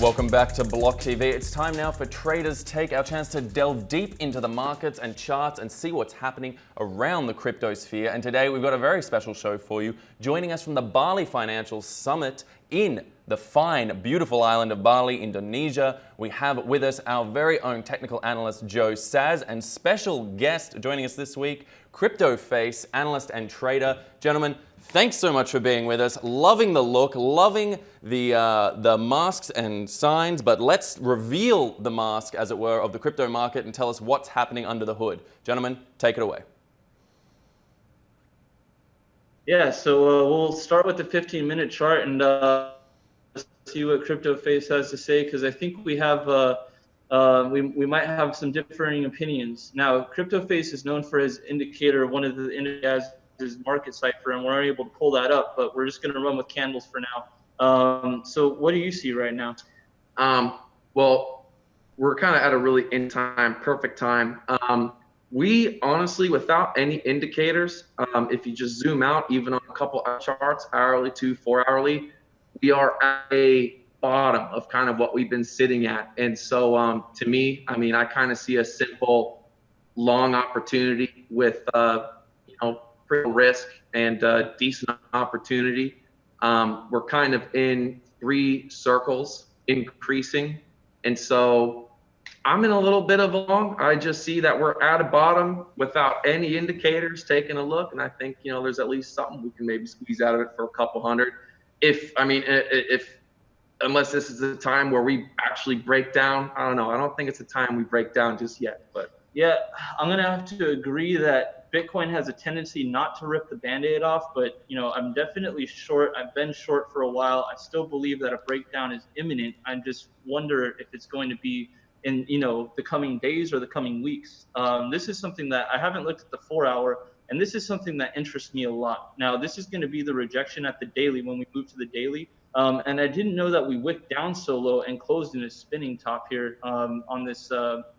Welcome back to Block TV. It's time now for Traders Take, our chance to delve deep into the markets and charts and see what's happening around the crypto sphere. And today we've got a very special show for you. Joining us from the Bali Financial Summit in the fine, beautiful island of Bali, Indonesia, we have with us our very own technical analyst, Joe Saz, and special guest joining us this week, Crypto Face, analyst and trader. Gentlemen, thanks so much for being with us. Loving the look, loving the masks and signs, but let's reveal the mask, as it were, of the crypto market and tell us what's happening under the hood. Gentlemen, take it away. Yeah, so we'll start with the 15-minute chart and see what Crypto Face has to say, because I think we have we might have some differing opinions. Now, Crypto Face is known for his indicator, one of the indicators, his market cipher, and we're unable to pull that up, but we're just going to run with candles for now. So what do you see right now? Well, we're kind of at a really in time, perfect time. We honestly, without any indicators, if you just zoom out, even on a couple of charts, hourly to 4 hourly, we are at a bottom of kind of what we've been sitting at. And so to me, I mean, I kind of see a simple long opportunity with, pretty risk and decent opportunity. We're kind of in three circles increasing. And so I'm in a little bit of a long. I just see that we're at a bottom without any indicators, taking a look. And I think, there's at least something we can maybe squeeze out of it for a couple hundred. Unless this is the time where we actually break down. I don't know. I don't think it's the time we break down just yet, but. Yeah, I'm going to have to agree that Bitcoin has a tendency not to rip the Band-Aid off, but, I'm definitely short. I've been short for a while. I still believe that a breakdown is imminent. I just wonder if it's going to be in, the coming days or the coming weeks. This is something that I haven't looked at the 4 hour, and this is something that interests me a lot. Now, this is going to be the rejection at the daily when we move to the daily. And I didn't know that we wicked down so low and closed in a spinning top here on this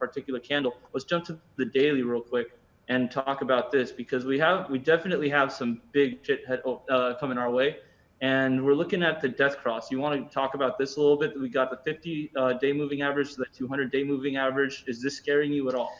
particular candle. Let's jump to the daily real quick and talk about this, because we definitely have some big shit coming our way. And we're looking at the death cross. You want to talk about this a little bit? We got the 50-day moving average to the 200-day moving average. Is this scaring you at all?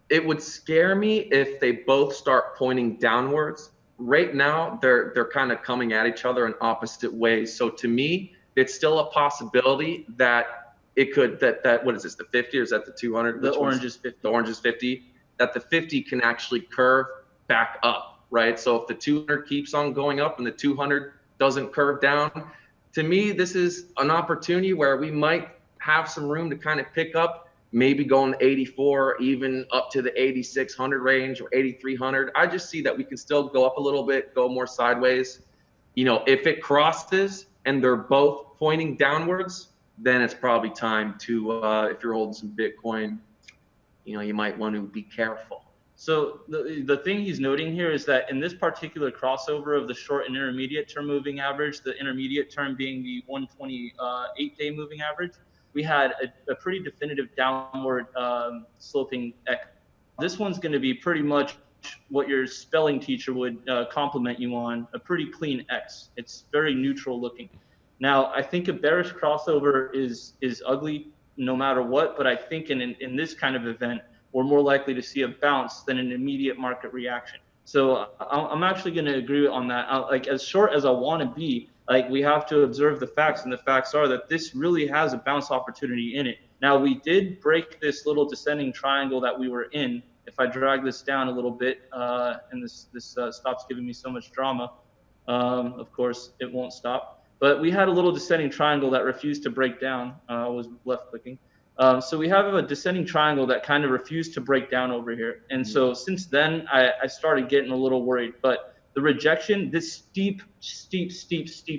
It would scare me if they both start pointing downwards. Right now, they're kind of coming at each other in opposite ways. So to me, it's still a possibility that it could, what is this, the 50 or is that the 200? The orange is 50. The orange is 50, that the 50 can actually curve back up, right? So if the 200 keeps on going up and the 200 doesn't curve down, to me, this is an opportunity where we might have some room to kind of pick up, maybe going to 84, even up to the 8,600 range or 8,300. I just see that we can still go up a little bit, go more sideways. If it crosses and they're both pointing downwards, then it's probably time to, if you're holding some Bitcoin, you might want to be careful. So the thing he's noting here is that in this particular crossover of the short and intermediate term moving average, the intermediate term being the 128-day moving average, we had a pretty definitive downward sloping X. This one's going to be pretty much what your spelling teacher would compliment you on, a pretty clean X. It's very neutral looking. Now, I think a bearish crossover is ugly no matter what, but I think in this kind of event, we're more likely to see a bounce than an immediate market reaction. So I'm actually going to agree on that. As short as I want to be, we have to observe the facts, and the facts are that this really has a bounce opportunity in it. Now, we did break this little descending triangle that we were in. If I drag this down a little bit, and this stops giving me so much drama, of course, it won't stop. But we had a little descending triangle that refused to break down. I was left clicking. So we have a descending triangle that kind of refused to break down over here. And so since then, I started getting a little worried. But the rejection, this steep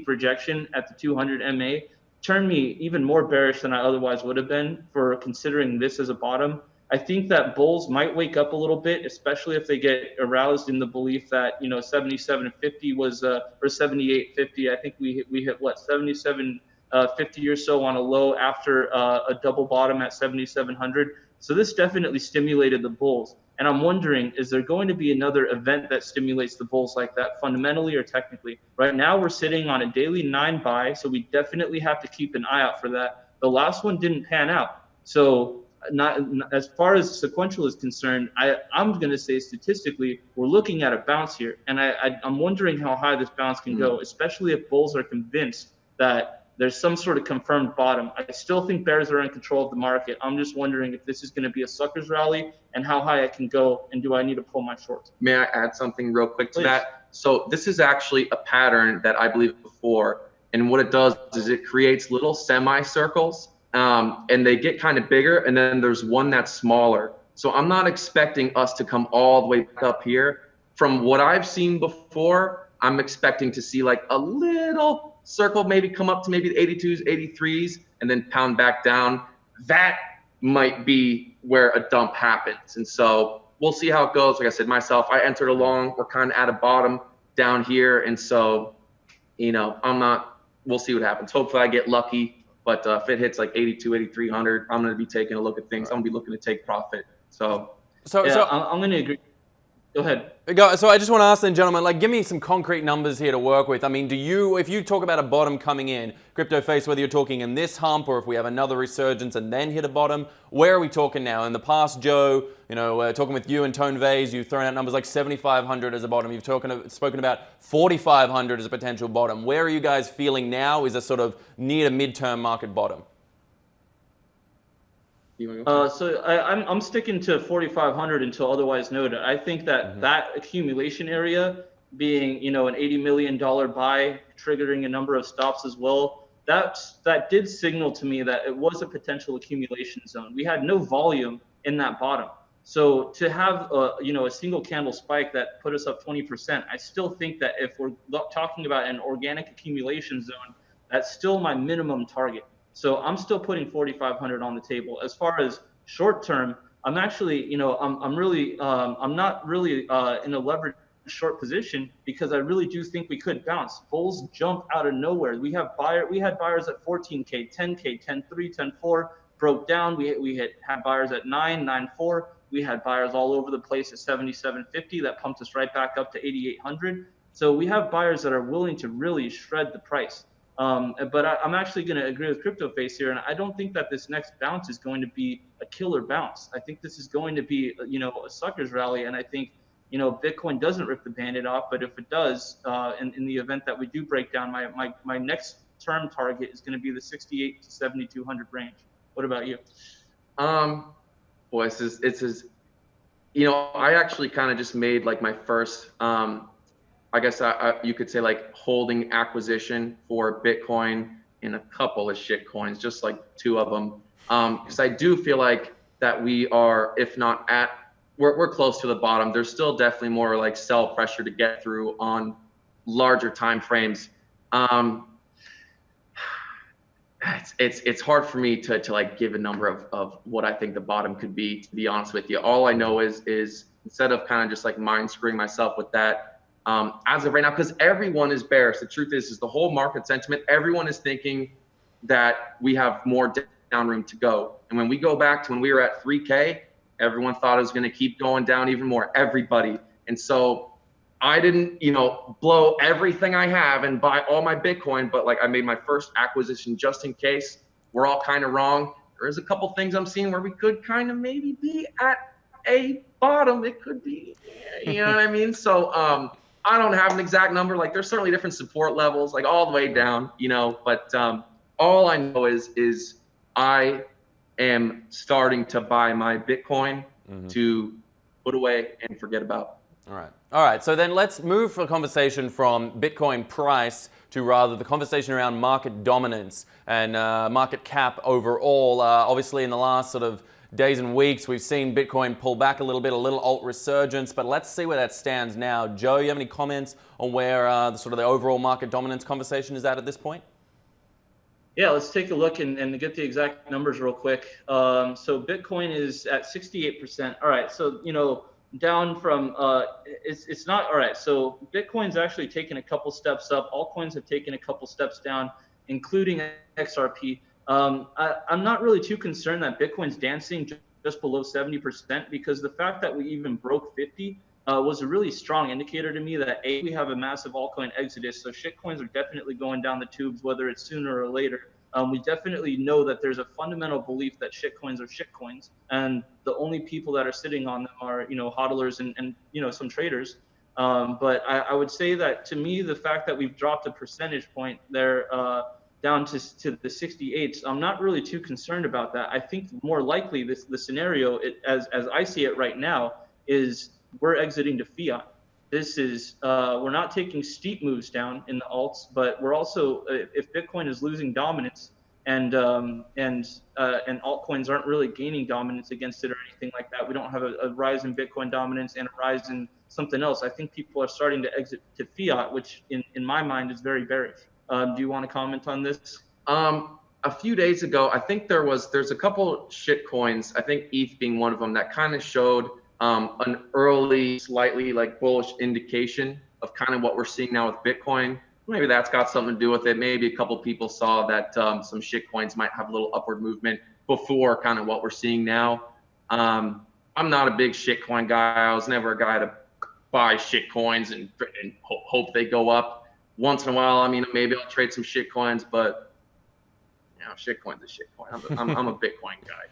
rejection at the 200 MA turned me even more bearish than I otherwise would have been for considering this as a bottom. I think that bulls might wake up a little bit, especially if they get aroused in the belief that 77.50 was or 78.50. I think we hit what 77.50 or so on a low after a double bottom at 7,700. So this definitely stimulated the bulls. And I'm wondering, is there going to be another event that stimulates the bulls like that, fundamentally or technically? Right now, we're sitting on a daily 9 buy, so we definitely have to keep an eye out for that. The last one didn't pan out. So not as far as sequential is concerned, I'm going to say statistically, we're looking at a bounce here. And I'm wondering how high this bounce can go, especially if bulls are convinced that there's some sort of confirmed bottom. I still think bears are in control of the market. I'm just wondering if this is going to be a sucker's rally and how high it can go, and do I need to pull my shorts? May I add something real quick to Please. that? So this is actually a pattern that I believe before, and what it does is it creates little semicircles, and they get kind of bigger, and then there's one that's smaller. So I'm not expecting us to come all the way back up here. From what I've seen before, I'm expecting to see like a little circle, maybe come up to maybe the 82s, 83s, and then pound back down. That might be where a dump happens. And so we'll see how it goes. Like I said, myself, I entered along. We're kind of at a bottom down here. And so, we'll see what happens. Hopefully I get lucky. But if it hits like 82, 8,300, I'm going to be taking a look at things. I'm going to be looking to take profit. So I'm going to agree. Go ahead. So I just want to ask then, gentlemen, like, give me some concrete numbers here to work with. I mean, if you talk about a bottom coming in, Crypto Face, whether you're talking in this hump or if we have another resurgence and then hit a bottom, where are we talking now? In the past, Joe, talking with you and Tone Vase, you've thrown out numbers like 7,500 as a bottom. You've spoken about 4,500 as a potential bottom. Where are you guys feeling now is a sort of near to midterm market bottom? So I'm sticking to 4,500 until otherwise noted. I think that that accumulation area being, an $80 million buy, triggering a number of stops as well, that did signal to me that it was a potential accumulation zone. We had no volume in that bottom. So to have a single candle spike that put us up 20%, I still think that if we're talking about an organic accumulation zone, that's still my minimum target. So I'm still putting 4,500 on the table. As far as short term, I'm actually, I'm not really in a leveraged short position because I really do think we could bounce. Bulls jump out of nowhere. We had buyers at 14K, 10K, 10.3, 10.4, broke down. We had buyers at 9, 9.4. We had buyers all over the place at 77.50. That pumped us right back up to 8,800. So we have buyers that are willing to really shred the price. But I'm actually going to agree with Crypto Face here, and I don't think that this next bounce is going to be a killer bounce. I think this is going to be, a sucker's rally, and I think, Bitcoin doesn't rip the Band-Aid off, but if it does, in the event that we do break down, my next term target is going to be the 68 to 7,200 range. What about you? Boy, I actually kind of just made like my first, I guess you could say like holding acquisition for Bitcoin in a couple of shit coins, just like 2 of them. Because I do feel like that we are, if not we're close to the bottom. There's still definitely more like sell pressure to get through on larger time frames. It's hard for me to like give a number of what I think the bottom could be, to be honest with you. All I know is instead of kind of just like mind screwing myself with that, as of right now, because everyone is bearish. The truth is the whole market sentiment, everyone is thinking that we have more down room to go. And when we go back to when we were at 3K, everyone thought it was going to keep going down even more, everybody. And so I didn't, blow everything I have and buy all my Bitcoin, but like I made my first acquisition just in case. We're all kind of wrong. There is a couple things I'm seeing where we could kind of maybe be at a bottom. It could be, you know what I mean? So I don't have an exact number. Like there's certainly different support levels, like all the way down, but all I know is I am starting to buy my Bitcoin to put away and forget about. All right. So then let's move the conversation from Bitcoin price to rather the conversation around market dominance and market cap overall. Obviously, in the last sort of days and weeks, we've seen Bitcoin pull back a little alt resurgence, but let's see where that stands now. Joe, you have any comments on where the overall market dominance conversation is at this point? Yeah, let's take a look and get the exact numbers real quick. So Bitcoin is at 68%. All right, so down from it's not all right. So Bitcoin's actually taken a couple steps up. Altcoins have taken a couple steps down, including XRP. I'm not really too concerned that Bitcoin's dancing just below 70%, because the fact that we even broke 50 was a really strong indicator to me that we have a massive altcoin exodus. So shitcoins are definitely going down the tubes, whether it's sooner or later. We definitely know that there's a fundamental belief that shitcoins are shitcoins, and the only people that are sitting on them are, hodlers and some traders. But I would say that, to me, the fact that we've dropped a percentage point there down to the 68s, I'm not really too concerned about that. I think more likely the scenario, as I see it right now, is we're exiting to fiat. This is we're not taking steep moves down in the alts, but we're also, if Bitcoin is losing dominance and altcoins aren't really gaining dominance against it or anything like that, we don't have a rise in Bitcoin dominance and a rise in something else, I think people are starting to exit to fiat, which in my mind is very bearish. Do you want to comment on this? A few days ago, I think there's a couple shit coins, I think ETH being one of them, that kind of showed an early, slightly bullish indication of kind of what we're seeing now with Bitcoin. Maybe that's got something to do with it. Maybe a couple people saw that some shit coins might have a little upward movement before kind of what we're seeing now. I'm not a big shit coin guy. I was never a guy to buy shit coins and hope they go up. Once in a while, I mean, maybe I'll trade some shit coins, but shit coin's a shit coin. I'm a Bitcoin guy.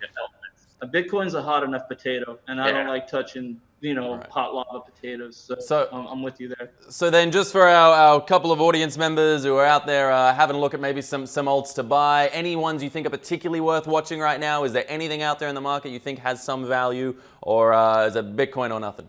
A Bitcoin's a hot enough potato, and I don't like touching, hot lava potatoes. So I'm with you there. So then, just for our couple of audience members who are out there having a look at maybe some alts to buy, any ones you think are particularly worth watching right now? Is there anything out there in the market you think has some value, or is it Bitcoin or nothing?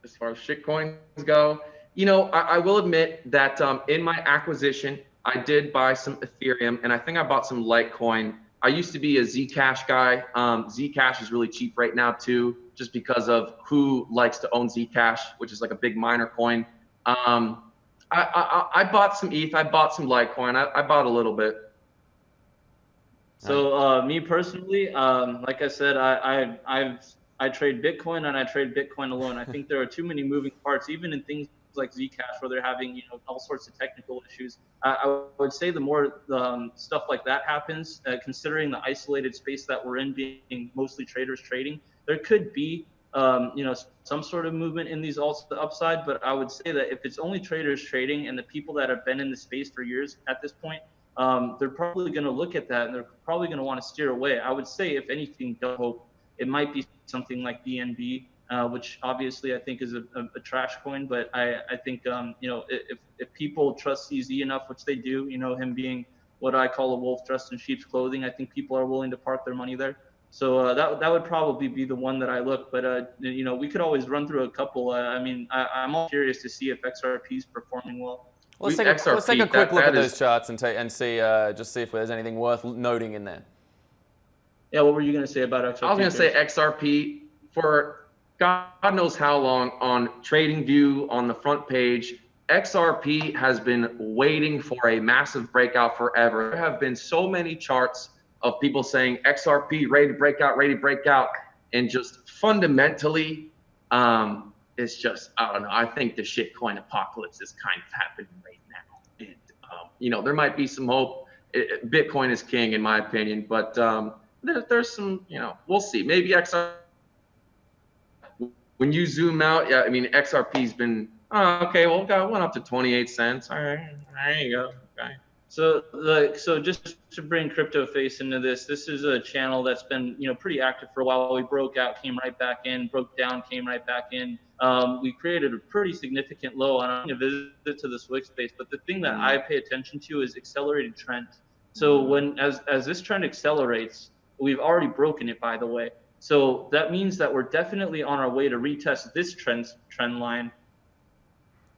As far as shit coins go, I will admit that in my acquisition, I did buy some Ethereum, and I think I bought some Litecoin. I used to be a Zcash guy. Zcash is really cheap right now too, just because of who likes to own Zcash, which is like a big miner coin. I bought some ETH. I bought some Litecoin. I bought a little bit. So me personally, like I said, I trade Bitcoin and I trade Bitcoin alone. I think there are too many moving parts, even in things like Zcash, where they're having all sorts of technical issues. I would say the more stuff like that happens, considering the isolated space that we're in, being mostly traders trading, there could be some sort of movement in these alts to the upside. But I would say that if it's only traders trading and the people that have been in the space for years at this point, they're probably going to look at that and they're probably going to want to steer away. I would say, if anything, don't hope. It might be something like BNB, which obviously I think is a trash coin, but I think if people trust CZ enough, which they do, him being what I call a wolf dressed in sheep's clothing, I think people are willing to park their money there. So that would probably be the one that I look. But we could always run through a couple. I'm all curious to see if XRP is performing well. Let's take a quick look at those charts and see if there's anything worth noting in there. Yeah, what were you going to say about XRP? I was going to say XRP for God knows how long on TradingView on the front page. XRP has been waiting for a massive breakout forever. There have been so many charts of people saying XRP ready to break out, and just fundamentally, it's just, I don't know. I think the shitcoin apocalypse is kind of happening right now. And, there might be some hope. Bitcoin is king in my opinion, but there's some, we'll see. Maybe XRP, when you zoom out, XRP's been, went up to 28 cents. All right, there you go. Okay. So just to bring Crypto Face into this is a channel that's been, pretty active for a while. We broke out, came right back in, broke down, came right back in. We created a pretty significant low on a visit to the Swick space. But the thing that I pay attention to is accelerated trend. So as this trend accelerates, we've already broken it, by the way. So that means that we're definitely on our way to retest this trend line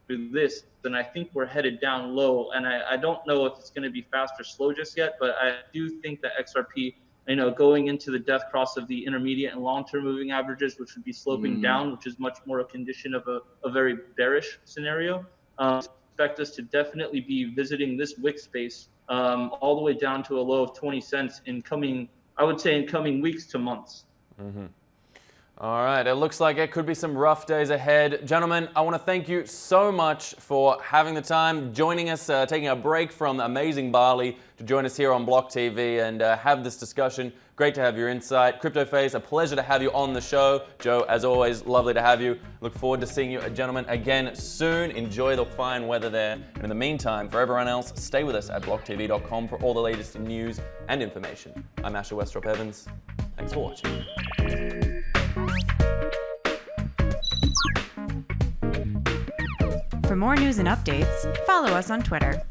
through this. And I think we're headed down low. And I don't know if it's going to be fast or slow just yet, but I do think that XRP, going into the death cross of the intermediate and long-term moving averages, which would be sloping down, which is much more a condition of a very bearish scenario, expect us to definitely be visiting this wick space all the way down to a low of 20 cents in coming weeks to months. All right, it looks like it could be some rough days ahead. Gentlemen, I want to thank you so much for having the time, joining us, taking a break from amazing Bali to join us here on BLOCKTV and have this discussion. Great to have your insight. CryptoFace, a pleasure to have you on the show. Joe, as always, lovely to have you. Look forward to seeing you, gentlemen, again soon. Enjoy the fine weather there. And in the meantime, for everyone else, stay with us at blocktv.com for all the latest news and information. I'm Asher Westrop Evans. Thanks for watching. For more news and updates, follow us on Twitter